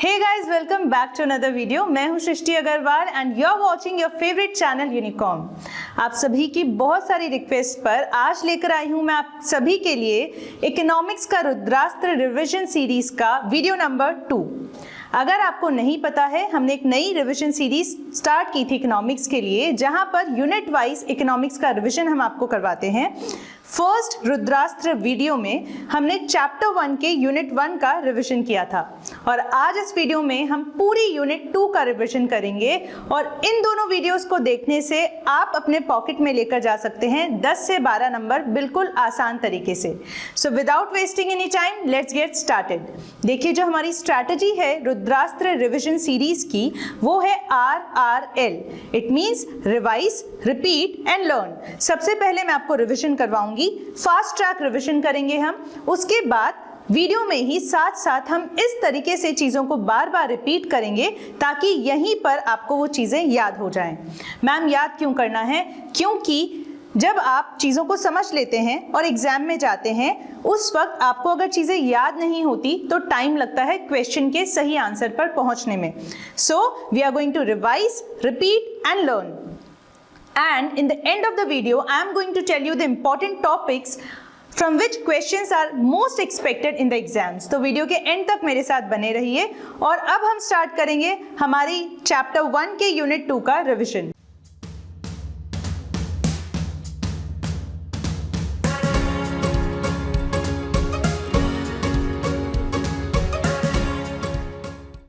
Hey guys, welcome back to another video. मैं हूं सृष्टि Agarwal and you're watching your favorite channel Unicom. आप सभी की बहुत सारी रिक्वेस्ट पर आज लेकर आई हूं मैं आप सभी के लिए इकोनॉमिक्स का रुद्रास्त्र रिवीजन सीरीज का वीडियो नंबर 2। अगर आपको नहीं पता है, हमने एक नई रिवीजन सीरीज स्टार्ट की थी इकोनॉमिक्स के लिए, जहां पर यूनिट वाइज इकोनॉमिक्स का रिवीजन हम आपको करवाते हैं। फर्स्ट रुद्रास्त्र वीडियो में हमने चैप्टर 1 के यूनिट 1 का रिवीजन किया था और आज इस वीडियो में हम पूरी यूनिट 2 का रिवीजन करेंगे और इन दोनों वीडियोस को देखने से आप अपने पॉकेट में लेकर जा सकते हैं 10 से 12 नंबर बिल्कुल आसान तरीके से। So without wasting any time let's get started. देखिए, जो हमारी स्ट्रैटेजी है रुद्रास्त्र रिवीजन सीरीज की, वो है RRL। It means revise, repeat and learn. सबसे पहले मैं आपको रिवीजन करवाऊंगी, फास्ट ट्रैक रिवीजन करेंगे हम। उसके बाद वीडियो में ही साथ साथ हम इस तरीके से चीज़ों को बार बार रिपीट करेंगे ताकि यहीं पर आपको वो चीज़ें याद हो जाएं। मैम, याद क्यों करना है? क्योंकि जब आप चीज़ों को समझ लेते हैं और एग्जाम में जाते हैं, उस वक्त आपको अगर चीज़ें याद नहीं होती तो टाइम लगता है क्वेश्चन के सही आंसर पर पहुंचने में। So we are going to revise, repeat and learn. And in the end of the video, I am going to tell you the important topics from which questions are most expected in the exams. तो video के and तक मेरे साथ बने रहिए और अब हम स्टार्ट करेंगे हमारी चैप्टर 1 के यूनिट 2 का रिवीजन।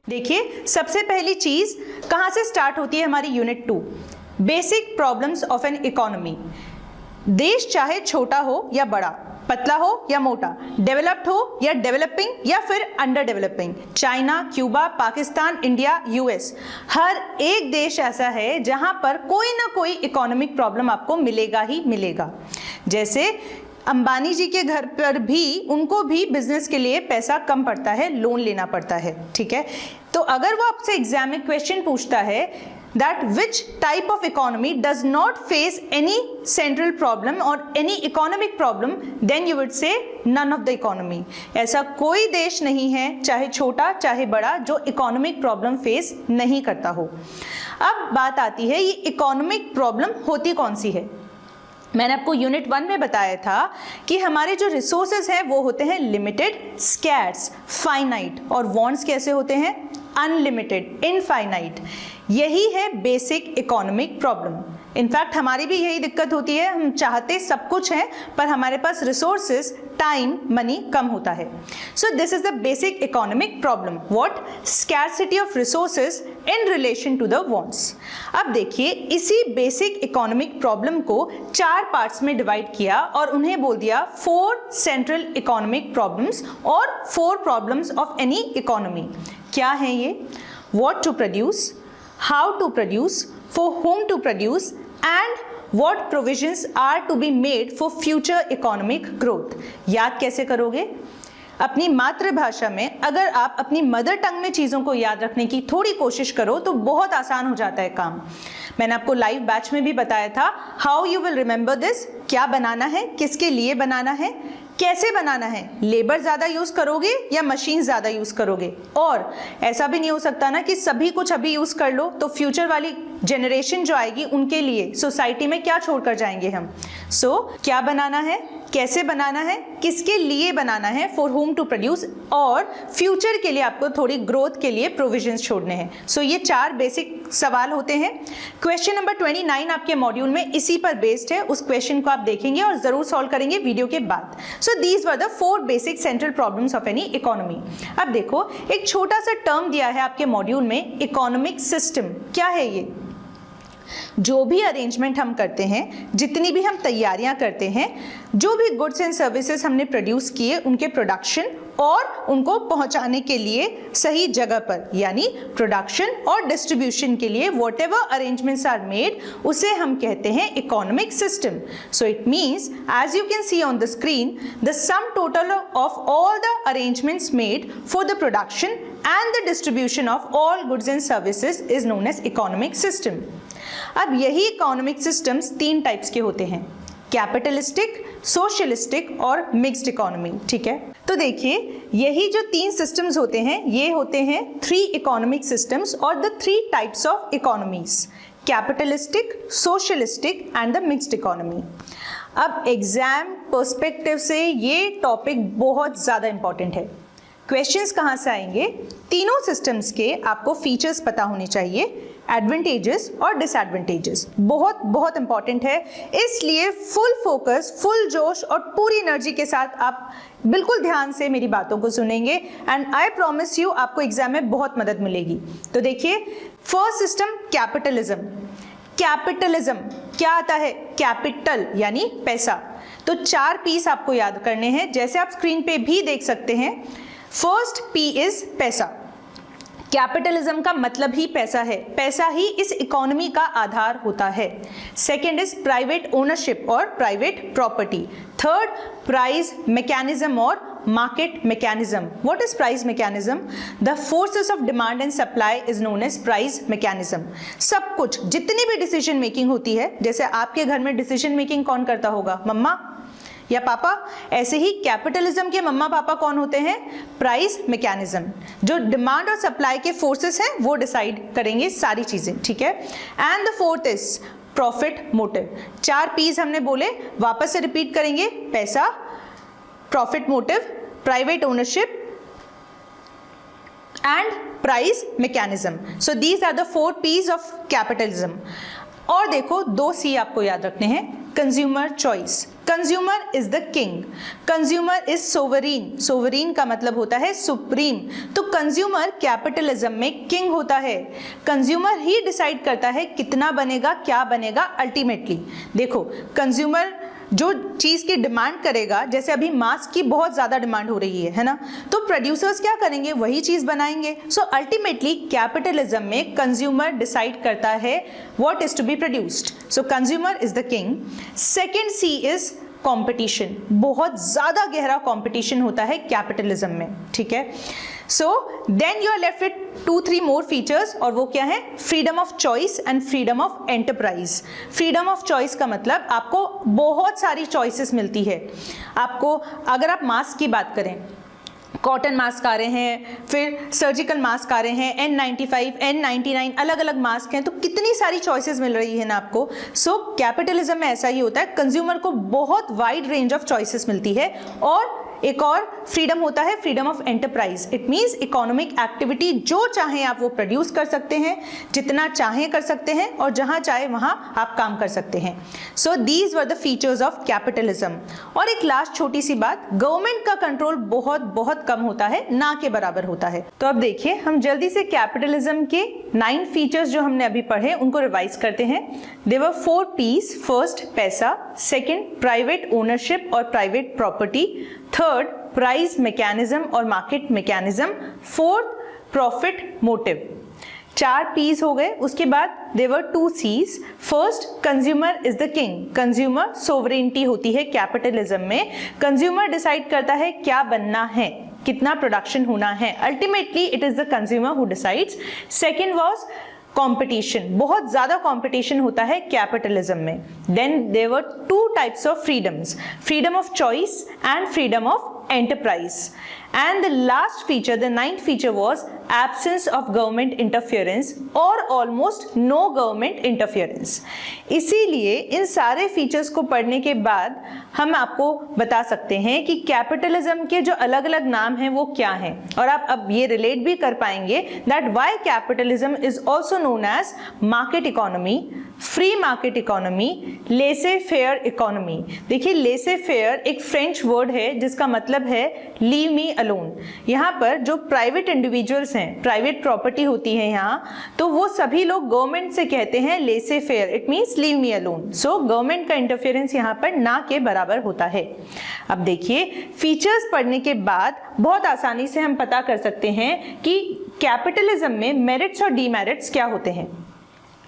देखिए, सबसे पहली चीज कहां से स्टार्ट होती है हमारी unit 2? Basic problems of an economy. देश चाहे छोटा हो या बड़ा, पतला हो या मोटा, डेवलप्ड हो या डेवलपिंग या फिर under developing, China, Cuba, Pakistan, India, US, हर एक देश ऐसा है जहां पर कोई ना कोई इकोनॉमिक प्रॉब्लम आपको मिलेगा ही मिलेगा। जैसे अंबानी जी के घर पर भी, उनको भी बिजनेस के लिए पैसा कम पड़ता है, लोन लेना पड़ता है। ठीक है, तो अगर वो आपसे एग्जाम में क्वेश्चन पूछता है that which type of economy does not face any central problem or any economic problem, then you would say none of the economy. ऐसा कोई देश नहीं है, चाहे छोटा चाहे बड़ा, जो इकोनॉमिक प्रॉब्लम फेस नहीं करता हो। अब बात आती है, ये इकोनॉमिक प्रॉब्लम होती कौन सी है? मैंने आपको यूनिट 1 में बताया था कि हमारे जो रिसोर्सेज हैं वो होते हैं लिमिटेड, स्कैर्स, फाइनाइट, और वांट्स कैसे होते हैं? Unlimited, infinite. यही है बेसिक इकोनॉमिक प्रॉब्लम। इनफैक्ट हमारी भी यही दिक्कत होती है, हम चाहते सब कुछ है पर हमारे पास रिसोर्सेज, टाइम, मनी कम होता है। So this is the basic economic problem. What? Scarcity of resources in relation to the wants. अब देखिए, इसी बेसिक इकोनॉमिक प्रॉब्लम को 4 पार्ट्स में डिवाइड किया और उन्हें बोल दिया 4 सेंट्रल इकोनॉमिक प्रॉब्लम्स और 4 प्रॉब्लम्स ऑफ एनी इकोनॉमी। क्या है ये? What to produce, how to produce, for whom to produce, and what provisions are to be made for future economic growth. याद कैसे करोगे? अपनी मातृभाषा में अगर आप अपनी मदर टंग में चीज़ों को याद रखने की थोड़ी कोशिश करो तो बहुत आसान हो जाता है काम। मैंने आपको लाइव बैच में भी बताया था how you will remember this. क्या बनाना है, किसके लिए बनाना है, कैसे बनाना है, लेबर ज़्यादा यूज़ करोगे या मशीन ज़्यादा यूज़ करोगे। और ऐसा भी नहीं हो सकता ना कि सभी कुछ अभी यूज़ कर लो तो फ्यूचर वाली जनरेशन जो आएगी उनके लिए सोसाइटी में क्या छोड़कर जाएंगे हम। सो क्या बनाना है, कैसे बनाना है, किसके लिए बनाना है, फॉर होम टू प्रोड्यूस, और फ्यूचर के लिए आपको थोड़ी ग्रोथ के लिए प्रोविजंस छोड़ने हैं। सो ये 4 बेसिक सवाल होते हैं। क्वेश्चन नंबर 29 आपके मॉड्यूल में इसी पर बेस्ड है, उस क्वेश्चन को आप देखेंगे और जरूर सॉल्व करेंगे वीडियो के बाद। So these were the 4 basic central problems of any economy. अब देखो, एक छोटा सा टर्म दिया है आपके मॉड्यूल में, इकोनॉमिक सिस्टम। क्या है ये? जो भी अरेंजमेंट हम करते हैं, जितनी भी हम तैयारियां करते हैं, जो भी गुड्स एंड सर्विसेज हमने प्रोड्यूस किए, उनके प्रोडक्शन और उनको पहुंचाने के लिए सही जगह पर, यानी प्रोडक्शन और डिस्ट्रीब्यूशन के लिए whatever arrangements are made, उसे हम कहते हैं economic system. So it means, as you can see on the screen, the sum total of all the arrangements made for the production and the distribution of all goods and services is known as economic system. अब यही economic systems 3 types के होते हैं। Capitalistic, socialistic और mixed economy. ठीक है, तो देखिए यही जो 3 सिस्टम्स होते हैं ये होते हैं 3 इकोनॉमिक सिस्टम्स और the 3 types of economies, capitalistic, socialistic and the mixed economy. अब एग्जाम पर्सपेक्टिव से ये टॉपिक बहुत ज़्यादा इंपॉर्टेंट है। क्वेश्चंस कहाँ से आएंगे? तीनों सिस्टम्स के आपको फीचर्स पता होने चाहिए, एडवांटेजेस और डिसएडवांटेजेस, बहुत बहुत इंपॉर्टेंट है। इसलिए फुल फोकस, फुल जोश और पूरी एनर्जी के साथ आप बिल्कुल ध्यान से मेरी बातों को सुनेंगे एंड आई प्रॉमिस यू आपको एग्जाम में बहुत मदद मिलेगी। तो देखिए, फर्स्ट सिस्टम कैपिटलिज्म। कैपिटलिज्म क्या आता है? कैपिटल यानी पैसा। तो 4 पीस आपको याद करने हैं, जैसे आप स्क्रीन पे भी देख सकते हैं। फर्स्ट पी इज पैसा। कैपिटलिज्म का मतलब ही पैसा है, पैसा ही इस इकोनॉमी का आधार होता है। सेकेंड इज प्राइवेट ओनरशिप और private property. Third, price mechanism और market mechanism. What is price mechanism? The forces of demand and supply is known as price mechanism. सब कुछ, जितनी भी डिसीजन मेकिंग होती है, जैसे आपके घर में डिसीजन मेकिंग कौन करता होगा? मम्मा या पापा। ऐसे ही कैपिटलिज्म के मम्मा पापा कौन होते हैं? Price mechanism. जो डिमांड और सप्लाई के फोर्सेस हैं वो डिसाइड करेंगे सारी चीजें। ठीक है, and the fourth is profit motive. 4 P's हमने बोले, वापस से रिपीट करेंगे। पैसा, profit motive, private ownership and price mechanism. So these are the 4 P's of capitalism. और देखो 2 सी आपको याद रखने हैं। Consumer choice, consumer is the king, consumer is sovereign. Sovereign का मतलब होता है सुप्रीम। तो कंज्यूमर कैपिटलिज्म में किंग होता है। कंज्यूमर ही डिसाइड करता है कितना बनेगा, क्या बनेगा अल्टीमेटली। देखो, कंज्यूमर जो चीज की डिमांड करेगा, जैसे अभी मास्क की बहुत ज्यादा डिमांड हो रही है ना, तो प्रोड्यूसर्स क्या करेंगे? वही चीज बनाएंगे। सो अल्टीमेटली कैपिटलिज्म में कंज्यूमर डिसाइड करता है what is to be produced. So consumer is the king. Second C is competition. बहुत ज्यादा गहरा कंपटीशन होता है कैपिटलिज्म में। ठीक है, so then you are left with 2-3 more features, और वो क्या है? Freedom of choice and freedom of enterprise. Freedom of choice का मतलब आपको बहुत सारी चॉइसेस मिलती है। आपको, अगर आप मास्क की बात करें, कॉटन मास्क आ रहे हैं, फिर सर्जिकल मास्क आ रहे हैं, N95, N99, अलग अलग मास्क हैं, तो कितनी सारी चॉइसेस मिल रही है ना आपको। सो कैपिटलिज्म में ऐसा ही होता है, कंज्यूमर को बहुत वाइड रेंज ऑफ चॉइसेस मिलती है। और एक और फ्रीडम होता है, freedom of enterprise. It means economic activity जो चाहें आप वो प्रोड्यूस कर सकते हैं, जितना चाहें कर सकते हैं, और जहां चाहे वहां आप काम कर सकते हैं। So these were the features of capitalism. और एक लास्ट छोटी सी बात, गवर्नमेंट का कंट्रोल बहुत बहुत कम होता है, ना के बराबर होता है। तो अब देखिए, हम जल्दी से कैपिटलिज्म के 9 फीचर्स जो हमने अभी पढ़े उनको रिवाइज करते हैं। There were 4 piece. फर्स्ट पैसा, सेकंड प्राइवेट ओनरशिप और private property, third price mechanism और market mechanism, fourth profit motive. 4 piece हो गए। उसके बाद there were 2 Cs. First, consumer is the king. Consumer sovereignty होती है कैपिटलिज्म में। कंज्यूमर डिसाइड करता है क्या बनना है, कितना प्रोडक्शन होना है। Ultimately it is the consumer who decides. Second was competition, बहुत ज्यादा कंपटीशन होता है कैपिटलिज्म में। Then there were 2 types of freedoms, freedom of choice and freedom of enterprise. And the last feature, the 9th feature, was absence of government interference or almost no government interference. इसीलिए इन सारे features को पढ़ने के बाद हम आपको बता सकते हैं कि कैपिटलिज्म के जो अलग अलग नाम हैं वो क्या हैं, और आप अब ये रिलेट भी कर पाएंगे that why capitalism is also known as market economy, free market economy, laissez faire economy. देखिए, लेसे फेयर एक फ्रेंच वर्ड है जिसका मतलब है लीव मी अलोन। यहाँ पर जो प्राइवेट इंडिविजुअल्स हैं, प्राइवेट प्रॉपर्टी होती है यहाँ, तो वो सभी लोग गवर्नमेंट से कहते हैं laissez faire, it means leave me alone. So government का इंटरफेरेंस यहाँ पर ना के बराबर होता है। अब देखिए, फीचर्स पढ़ने के बाद बहुत आसानी से हम पता कर सकते हैं कि कैपिटलिज्म में मेरिट्स और डीमेरिट्स क्या होते हैं।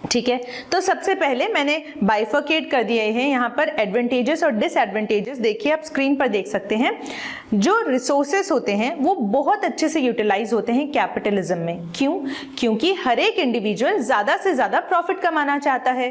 ठीक है, तो सबसे पहले मैंने बाइफर्केट कर दिए हैं यहाँ पर एडवांटेजेस और डिसएडवांटेजेस। देखिए आप स्क्रीन पर देख सकते हैं, जो रिसोर्सेस होते हैं वो बहुत अच्छे से यूटिलाइज होते हैं कैपिटलिज्म में। क्यों? क्योंकि हर एक इंडिविजुअल ज्यादा से ज्यादा प्रॉफिट कमाना चाहता है,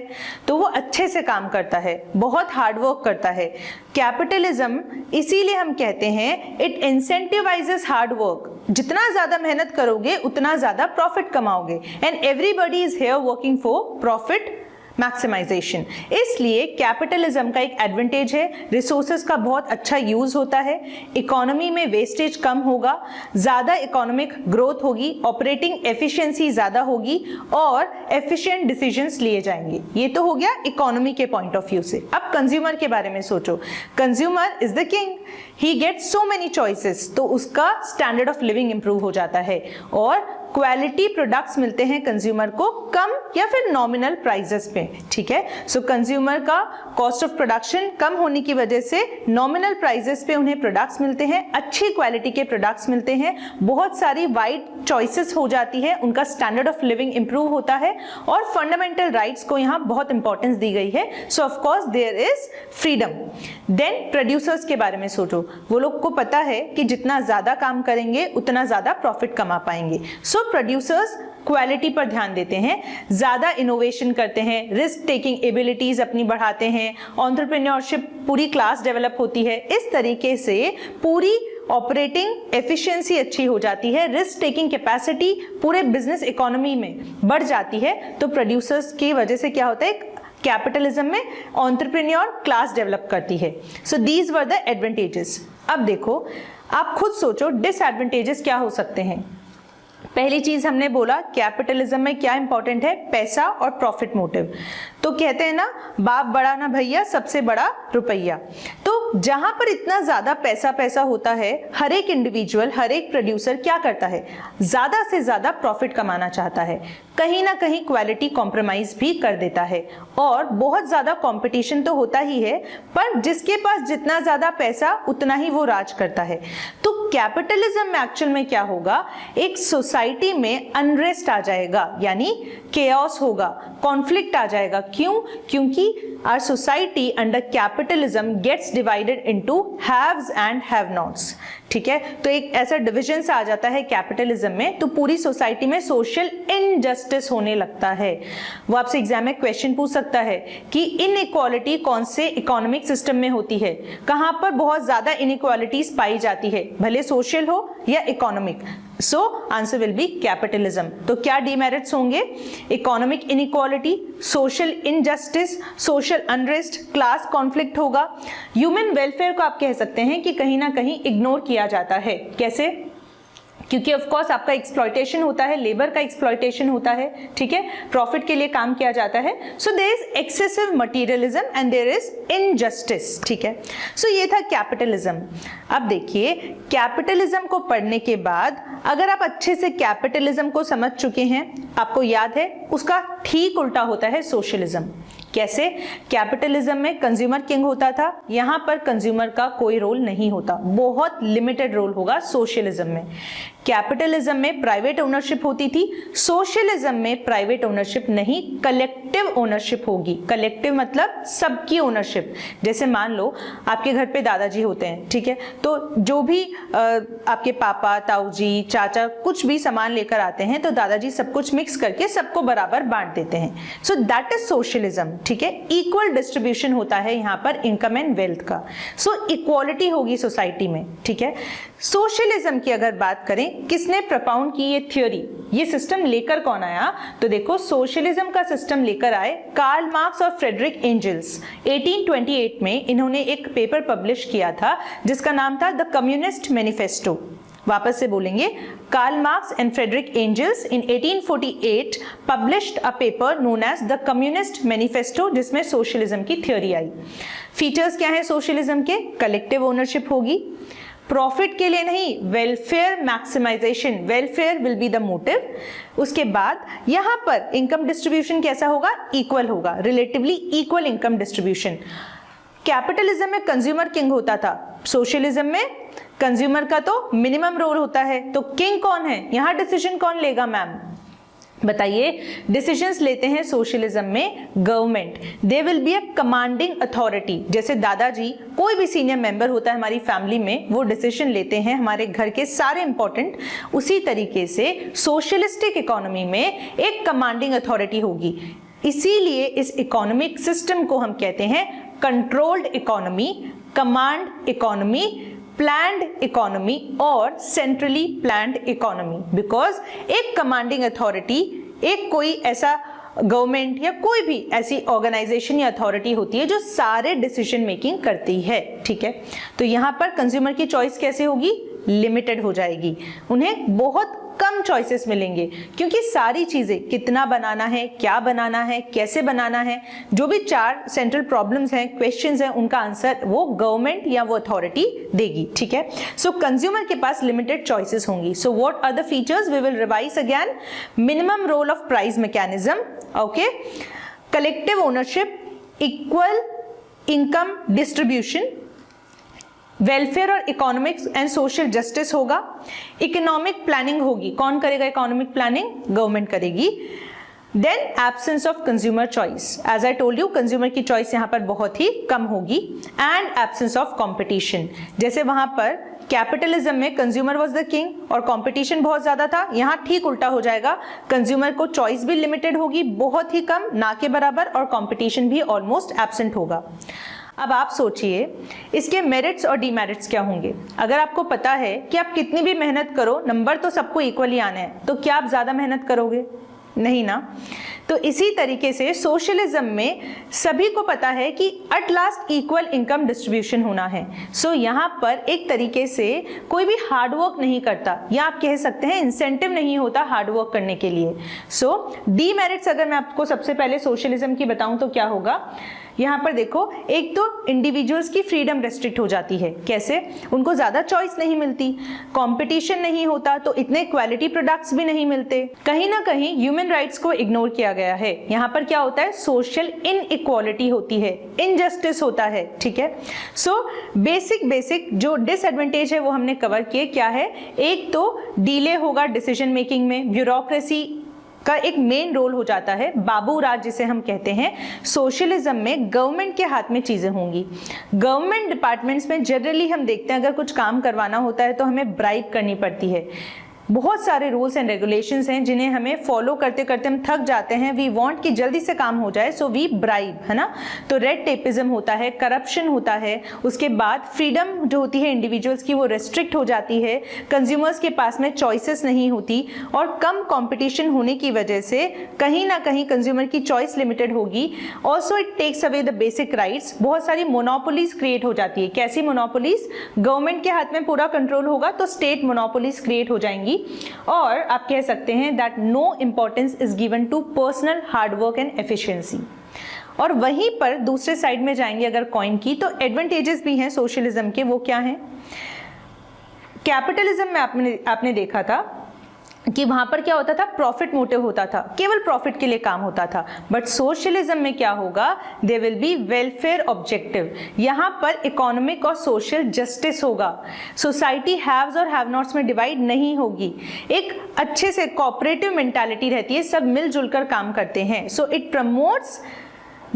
तो वो अच्छे से काम करता है, बहुत हार्ड वर्क करता है। कैपिटलिज्म इसीलिए हम कहते हैं इट इंसेंटिवाइजेस हार्ड वर्क। जितना ज्यादा मेहनत करोगे उतना ज्यादा प्रॉफिट कमाओगे, and everybody is here working for profit maximization. इसलिए कैपिटलिज्म का एक एडवांटेज है, रिसोर्सेज का बहुत अच्छा यूज होता है, इकोनॉमी में वेस्टेज कम होगा, ज्यादा इकोनॉमिक ग्रोथ होगी, ऑपरेटिंग एफिशिएंसी ज्यादा होगी और एफिशिएंट डिसीजंस लिए जाएंगे। ये तो हो गया इकोनॉमी के पॉइंट ऑफ व्यू से। अब कंज्यूमर के बारे में सोचो। Consumer is the king, he gets so many choices, तो उसका स्टैंडर्ड ऑफ लिविंग इंप्रूव हो जाता है और क्वालिटी प्रोडक्ट्स मिलते हैं कंज्यूमर को कम या फिर नॉमिनल प्राइसेस पे। ठीक है, सो कंज्यूमर का कॉस्ट ऑफ प्रोडक्शन कम होने की वजह से नॉमिनल प्राइसेस पे उन्हें प्रोडक्ट्स मिलते हैं, अच्छी क्वालिटी के प्रोडक्ट्स मिलते हैं, बहुत सारी वाइड चॉइसेस हो जाती है, उनका स्टैंडर्ड ऑफ लिविंग इंप्रूव होता है और फंडामेंटल राइट्स को यहाँ बहुत इंपॉर्टेंस दी गई है। So of course there is freedom. Then producers के बारे में सोचो, वो लोग को पता है कि जितना ज्यादा काम करेंगे उतना ज्यादा प्रॉफिट कमा पाएंगे। सो प्रोड्यूसर्स क्वालिटी पर ध्यान देते हैं, ज्यादा इनोवेशन करते हैं, रिस्क टेकिंग एबिलिटीज अपनी बढ़ाते हैं, एंटरप्रेन्योरशिप पूरी क्लास डेवलप होती है। इस तरीके से पूरी ऑपरेटिंग एफिशिएंसी अच्छी हो जाती है, रिस्क टेकिंग कैपेसिटी पूरे बिजनेस इकोनॉमी में बढ़ जाती है। तो प्रोड्यूसर्स की वजह से क्या होता है, कैपिटलिज्म में एंटरप्रेन्योर क्लास डेवलप करती है। So these were the advantages. अब देखो, आप खुद सोचो डिसएडवांटेजेस क्या हो सकते हैं। पहली चीज हमने बोला कैपिटलिज्म में क्या इंपॉर्टेंट है, पैसा और प्रॉफिट मोटिव। तो कहते हैं ना, बाप बड़ा ना भैया, सबसे बड़ा रुपया। तो जहां पर इतना ज्यादा पैसा पैसा होता है, हर एक इंडिविजुअल, हर एक प्रोड्यूसर क्या करता है, ज्यादा से ज्यादा प्रॉफिट कमाना चाहता है, कहीं ना कहीं क्वालिटी कॉम्प्रोमाइज भी कर देता है और बहुत ज्यादा कंपटीशन तो होता ही है, पर जिसके पास जितना ज्यादा पैसा उतना ही वो राज करता है। तो कैपिटलिज्म में एक्चुअल में क्या होगा, एक सोसाइटी में अनरेस्ट आ जाएगा, यानी केओस होगा, कॉन्फ्लिक्ट आ जाएगा। क्यों? क्योंकि our society under capitalism gets divided into haves and have nots. ठीक है, तो एक ऐसा डिविजन आ जाता है कैपिटलिज्म में, तो पूरी सोसाइटी में सोशल इनजस्टिस होने लगता है। वो आपसे एग्जाम में क्वेश्चन पूछ सकता है कि इनइक्वालिटी कौन से इकोनॉमिक सिस्टम में होती है, कहां पर बहुत ज्यादा इनइक्वालिटीज पाई जाती है, भले सोशल हो या economic. So answer will be capitalism. तो क्या डीमेरिट्स होंगे, economic inequality, social injustice, social unrest, class conflict होगा। ह्यूमन वेलफेयर को आप कह सकते हैं कि कहीं ना कहीं इग्नोर किया जाता है। कैसे? क्योंकि ऑफ कोर्स आपका एक्सप्लॉयटेशन होता है, लेबर का एक्सप्लॉयटेशन होता है, ठीक है, प्रॉफिट के लिए काम किया जाता है। So there is excessive materialism and there is injustice. ठीक है, सो ये था कैपिटलिज्म। अब देखिए, कैपिटलिज्म को पढ़ने के बाद अगर आप अच्छे से कैपिटलिज्म को समझ चुके हैं, आपको याद है उसका ठीक उल्टा होता है सोशलिज्म। कैसे? कैपिटलिज्म में कंज्यूमर किंग होता था, यहां पर कंज्यूमर का कोई रोल नहीं होता, बहुत लिमिटेड रोल होगा सोशलिज्म में। कैपिटलिज्म में प्राइवेट ओनरशिप होती थी, सोशलिज्म में प्राइवेट ओनरशिप नहीं, कलेक्टिव ओनरशिप होगी। कलेक्टिव मतलब सबकी ओनरशिप। जैसे मान लो आपके घर पे दादाजी होते हैं, ठीक है, तो जो भी आपके पापा, ताऊ जी, चाचा कुछ भी सामान लेकर आते हैं तो दादाजी सब कुछ मिक्स करके सबको बराबर बांट देते हैं। So that is socialism. ठीक है, इक्वल डिस्ट्रीब्यूशन होता है यहाँ पर इनकम एंड वेल्थ का। सो इक्वालिटी होगी सोसाइटी में। ठीक है, सोशलिज्म की अगर बात करें, किसने प्रपाउंड की ये थ्योरी, ये सिस्टम लेकर कौन आया, तो देखो सोशलिज्म का सिस्टम लेकर आए कार्ल मार्क्स और फ्रेडरिक एंजल्स। 1828 में इन्होंने एक पेपर पब्लिश किया था जिसका नाम था द कम्युनिस्ट मैनिफेस्टो। वापस से बोलेंगे, Karl Marx and Frederick Engels in 1848 published a paper known as the communist manifesto, जिसमें सोशलिज्म की थ्योरी आई। फीचर्स क्या है सोशलिज्म के? कलेक्टिव ओनरशिप होगी, प्रॉफिट के लिए नहीं, welfare maximisation, welfare will be the motive. उसके बाद यहां पर इनकम डिस्ट्रीब्यूशन कैसा होगा? इक्वल होगा, relatively equal income distribution. Capitalism में कंज्यूमर किंग होता था, सोशलिज्म में कंज्यूमर का तो मिनिमम रोल होता है। तो किंग कौन है यहां, डिसीजन कौन लेगा मैम? बताइए, डिसीजंस लेते हैं सोशलिज्म में government, they will be a commanding authority. जैसे दादाजी, कोई भी सीनियर मेंबर होता है हमारी फैमिली में, वो डिसीजन लेते हैं हमारे घर के सारे इंपॉर्टेंट, उसी तरीके से सोशलिस्टिक इकोनॉमी में एक कमांडिंग अथॉरिटी होगी। इसीलिए इस इकोनॉमिक सिस्टम को हम कहते हैं controlled economy, command economy, planned economy और सेंट्रली प्लान्ड इकोनॉमी। बिकॉज एक कमांडिंग अथॉरिटी, एक कोई ऐसा गवर्नमेंट या कोई भी ऐसी ऑर्गेनाइजेशन या अथॉरिटी होती है जो सारे डिसीजन मेकिंग करती है, ठीक है। तो यहां पर कंज्यूमर की चॉइस कैसे होगी? लिमिटेड हो जाएगी, उन्हें बहुत कम चॉइसेस मिलेंगे, क्योंकि सारी चीजें, कितना बनाना है, क्या बनाना है, कैसे बनाना है, जो भी 4 सेंट्रल प्रॉब्लम्स हैं, क्वेश्चंस हैं, उनका आंसर वो गवर्नमेंट या वो अथॉरिटी देगी, ठीक है। सो कंज्यूमर के पास लिमिटेड चॉइसेस होंगी। So what are the features? We will revise again. Minimum role of price mechanism, okay, collective ownership, equal income distribution, welfare और इकोनॉमिक्स एंड सोशल जस्टिस होगा, इकोनॉमिक प्लानिंग होगी। कौन करेगा इकोनॉमिक प्लानिंग? गवर्नमेंट करेगी। Then absence of consumer choice, as I told you, consumer की choice यहाँ पर बहुत ही कम होगी। एंड एब्सेंस ऑफ कंपटीशन, जैसे वहां पर कैपिटलिज्म में कंज्यूमर वाज द किंग और कंपटीशन बहुत ज्यादा था, यहाँ ठीक उल्टा हो जाएगा, कंज्यूमर को चॉइस भी लिमिटेड होगी, बहुत ही कम, ना के बराबर, और कंपटीशन भी ऑलमोस्ट एब्सेंट होगा। अब आप सोचिए इसके मेरिट्स और डीमेरिट्स क्या होंगे। अगर आपको पता है कि आप कितनी भी मेहनत करो, नंबर तो सबको इक्वली आने हैं, तो क्या आप ज्यादा मेहनत करोगे? नहीं ना। तो इसी तरीके से सोशलिज्म में सभी को पता है कि at last equal income distribution होना है। सो यहाँ पर एक तरीके से कोई भी हार्डवर्क नहीं करता, या आप कह सकते हैं इंसेंटिव नहीं होता हार्डवर्क करने के लिए। सो डीमेरिट्स अगर मैं आपको सबसे पहले सोशलिज्म की बताऊं तो क्या होगा, यहाँ पर देखो, एक तो इंडिविजुअल्स की फ्रीडम रेस्ट्रिक्ट हो जाती है। कैसे? उनको ज्यादा चॉइस नहीं मिलती, कंपटीशन नहीं होता, तो इतने क्वालिटी प्रोडक्ट्स भी नहीं मिलते। कहीं ना कहीं ह्यूमन राइट्स को इग्नोर किया गया है। यहाँ पर क्या होता है? सोशल इनइक्वालिटी होती है, इनजस्टिस होता है, ठीक है। सो बेसिक जो डिसएडवांटेज है वो हमने कवर किए। क्या है? एक तो डिले होगा डिसीजन मेकिंग में, ब्यूरोक्रेसी का एक मेन रोल हो जाता है, बाबू राज जिसे हम कहते हैं। सोशलिज्म में गवर्नमेंट के हाथ में चीजें होंगी। गवर्नमेंट डिपार्टमेंट्स में जनरली हम देखते हैं अगर कुछ काम करवाना होता है तो हमें ब्राइब करनी पड़ती है। बहुत सारे रूल्स एंड रेगुलेशंस हैं जिन्हें हमें फॉलो करते करते हम थक जाते हैं। वी वांट कि जल्दी से काम हो जाए, सो वी ब्राइब, है ना। तो रेड टेपिज्म होता है, करप्शन होता है, उसके बाद फ्रीडम जो होती है इंडिविजुअल्स की वो रेस्ट्रिक्ट हो जाती है, कंज्यूमर्स के पास में चॉइसेस नहीं होती, और कम कंपटीशन होने की वजह से कहीं ना कहीं कंज्यूमर की चॉइस लिमिटेड होगी। Also it takes away the basic rights. बहुत सारी मोनोपोलीज क्रिएट हो जाती है। कैसी मोनोपोलीज? गवर्नमेंट के हाथ में पूरा कंट्रोल होगा तो स्टेट मोनोपोलीज क्रिएट हो जाएंगी। और आप कह सकते हैं that no importance is given to personal hard work and efficiency. और वहीं पर दूसरे साइड में जाएंगे अगर कॉइन की, तो एडवांटेजेस भी हैं सोशलिज्म के। वो क्या हैं? कैपिटलिज्म में आपने देखा था कि वहां पर क्या होता था? प्रॉफिट मोटिव होता था, केवल प्रॉफिट के लिए काम होता था। बट सोशलिज्म में क्या होगा? They will be welfare objective. यहां पर इकोनॉमिक और सोशल जस्टिस होगा। सोसाइटी हैव्स और हैव नॉट्स में डिवाइड नहीं होगी। एक अच्छे से कोऑपरेटिव मेंटालिटी रहती है, सब मिलजुल कर काम करते हैं। So it promotes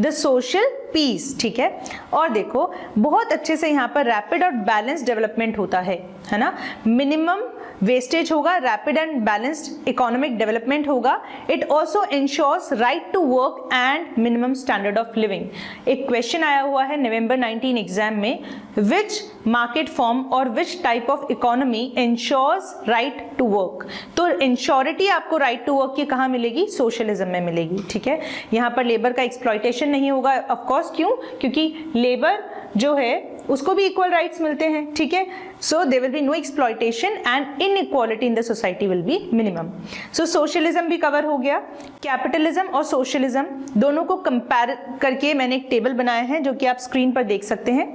the social peace, ठीक है। और देखो बहुत अच्छे से यहाँ पर रैपिड और बैलेंस डेवलपमेंट होता है ना। मिनिमम वेस्टेज होगा, rapid and balanced economic development होगा। It also ensures right to work and minimum standard of living. एक क्वेश्चन आया हुआ है नवंबर 19 एग्जाम में, विच मार्केट फॉर्म और which type of economy ensures right to work. तो इंश्योरिटी आपको राइट टू वर्क की कहाँ मिलेगी? सोशलिज्म में मिलेगी, ठीक है। यहाँ पर लेबर का एक्सप्लॉयटेशन नहीं होगा, ऑफ कोर्स। क्यों? क्योंकि लेबर जो है उसको भी इक्वल राइट्स मिलते हैं, ठीक है। So there will be no exploitation and inequality in the society will be minimum. So socialism भी कवर हो गया। कैपिटलिज्म और सोशलिज्म दोनों को कंपेयर करके मैंने एक टेबल बनाया है जो कि आप स्क्रीन पर देख सकते हैं।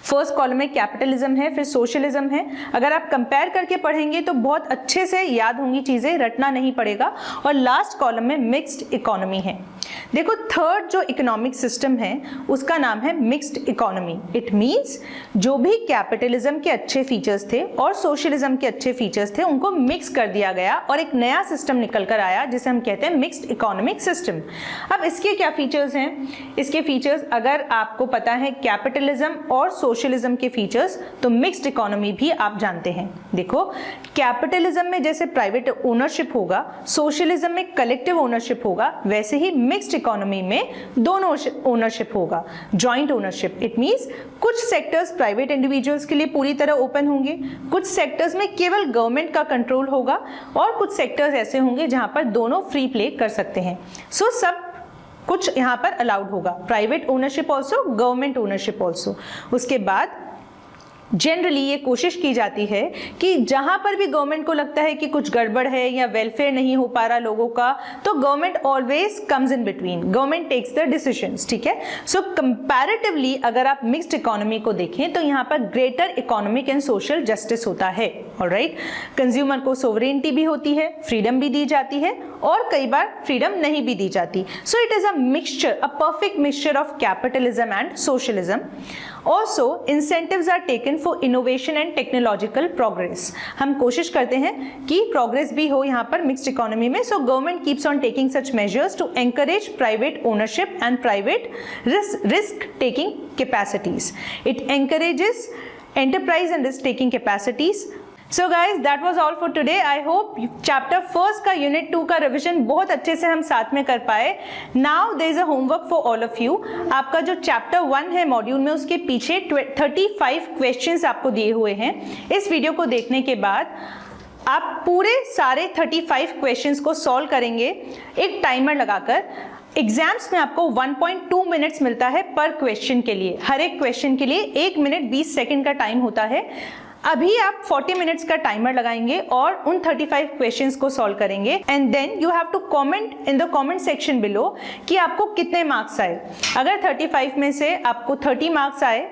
फर्स्ट कॉलम में कैपिटलिज्म है, फिर सोशलिज्म है। अगर आप कंपेयर करके पढ़ेंगे तो बहुत अच्छे से याद होंगी चीजें, रटना नहीं पड़ेगा। और लास्ट कॉलम में मिक्स्ड इकोनॉमी है। देखो थर्ड जो इकोनॉमिक सिस्टम है उसका नाम है मिक्स्ड इकोनॉमी। इट मींस जो भी कैपिटलिज्म के अच्छे फीचर्स थे और सोशलिज्म के अच्छे फीचर्स थे उनको मिक्स कर दिया गया और एक नया सिस्टम निकल कर आया जिसे हम कहते हैं मिक्स्ड इकोनॉमिक सिस्टम। अब इसके क्या फीचर्स हैं? इसके फीचर्स अगर आपको पता है कैपिटलिज्म और सोशलिज्म के फीचर्स तो मिक्स्ड इकोनॉमी भी आप जानते हैं। देखो कैपिटलिज्म में जैसे प्राइवेट ओनरशिप होगा, सोशलिज्म में कलेक्टिव ओनरशिप होगा, वैसे ही मिक्स्ड इकोनॉमी में दोनों ओनरशिप होगा, जॉइंट ओनरशिप। इट मींस कुछ सेक्टर्स प्राइवेट इंडिविजुअल्स के लिए पूरी तरह ओपन होंगे, कुछ सेक्टर्स में केवल गवर्नमेंट का कंट्रोल होगा और कुछ सेक्टर्स ऐसे होंगे जहां पर दोनों फ्री प्ले कर सकते हैं। सो सब कुछ यहां पर अलाउड होगा, private ownership also, government ownership also. उसके बाद जनरली ये कोशिश की जाती है कि जहां पर भी गवर्नमेंट को लगता है कि कुछ गड़बड़ है या वेलफेयर नहीं हो पा रहा लोगों का, तो government always comes in between, government takes the decisions, ठीक है। सो कंपैरेटिवली अगर आप मिक्स्ड इकोनॉमी को देखें तो यहाँ पर greater economic and social justice होता है। ऑलराइट, कंज्यूमर को सोवरेनिटी भी होती है, फ्रीडम भी दी जाती है और कई बार फ्रीडम नहीं भी दी जाती। So it is a mixture, a perfect mixture of capitalism and socialism. Also, incentives are taken for innovation and technological progress. हम कोशिश करते हैं कि progress भी हो यहाँ पर mixed economy में. So government keeps on taking such measures to encourage private ownership and private risk taking capacities. It encourages enterprise and risk taking capacities. So guys, that was all for today. I hope chapter first का unit 2 का revision बहुत अच्छे से हम साथ में कर पाए. Now there is a homework for all of you. आपका जो chapter 1 है मॉड्यूल में उसके पीछे 35 questions आपको दिए हुए हैं. इस वीडियो को देखने के बाद आप पूरे सारे 35 क्वेश्चंस को सॉल्व करेंगे एक टाइमर लगाकर. एग्जाम्स में आपको 1.2 मिनट्स मिलता है पर क्वेश्चन के लिए. हर एक क्वेश्चन के लिए 1 मिनट 20 सेकंड का टाइम होता है. अभी आप 40 मिनट्स का टाइमर लगाएंगे और उन 35 क्वेश्चंस को सॉल्व करेंगे and then you have to comment in the comment section below कि आपको कितने मार्क्स आए. अगर 35 में से आपको 30 मार्क्स आए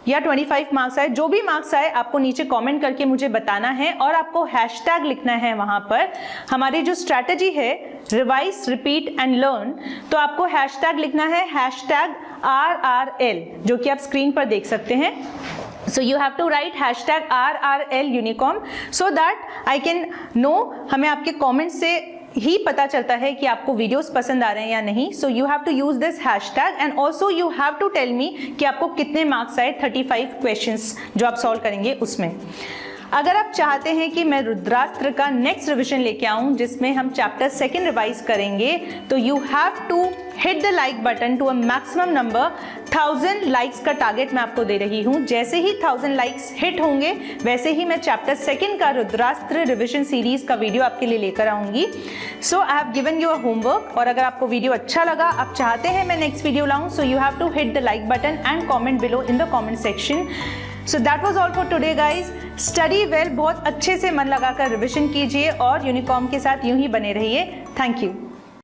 या 25 मार्क्स आए, जो भी मार्क्स आए आपको नीचे कमेंट करके मुझे बताना है और आपको हैशटैग लिखना है वहां पर. हमारी जो स्ट्रैटेजी है रिवाइज, रिपीट एंड लर्न, तो आपको हैशटैग लिखना है हैशटैग RRL, जो कि आप स्क्रीन पर देख सकते हैं. So you have to write hashtag RRL Unicom so that I can know, हमें आपके कमेंट से ही पता चलता है कि आपको वीडियोस पसंद आ रहे हैं या नहीं. So you have to use this hashtag and also you have to tell me कि आपको कितने मार्क्स आए 35 क्वेश्चंस जो आप सॉल्व करेंगे उसमें. अगर आप चाहते हैं कि मैं रुद्रास्त्र का नेक्स्ट रिविजन लेके आऊं जिसमें हम चैप्टर 2 रिवाइज करेंगे, तो you have to hit the like button to a maximum number. 1000 likes का टारगेट मैं आपको दे रही हूं. जैसे ही 1000 लाइक्स हिट होंगे वैसे ही मैं चैप्टर 2 का रुद्रास्त्र रिविजन सीरीज का वीडियो आपके लिए लेकर आऊंगी. So I have given you a homework. और अगर आपको वीडियो अच्छा लगा, आप चाहते हैं मैं नेक्स्ट वीडियो लाऊं, so you have to hit the like button and comment below in the comment section. So that was all for today guys. Study well, बहुत अच्छे से मन लगाकर रिविजन कीजिए और यूनिकॉम के साथ यूं ही बने रहिए. Thank you.